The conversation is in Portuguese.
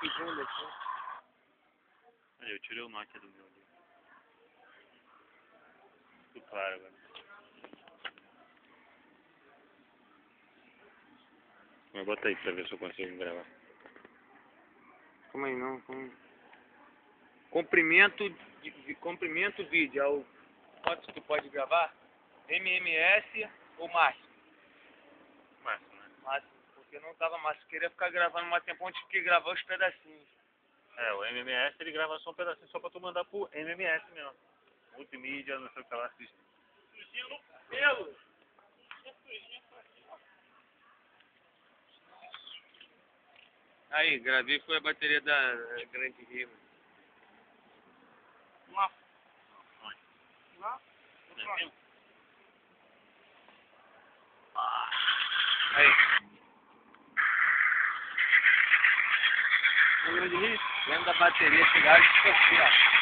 segundo aqui. Aí, eu tirei o Nokia do meu ali. Tudo claro agora. Mas bota aí pra ver se eu consigo gravar. Calma aí, não. Comprimento vídeo. É o quanto tu pode gravar? MMS ou máximo? Máximo, né? Máximo, porque não tava máximo. Queria ficar gravando mais tempo onde fiquei gravando os pedacinhos. É, o MMS ele grava só um pedacinho só pra tu mandar pro MMS mesmo. Multimídia, não sei o que lá, assiste. Sujinha no pelo! Aí, gravei foi a bateria da Grande Rio. Aí. Grande Rio? Dentro da bateria, chegaram e ficou aqui, ó.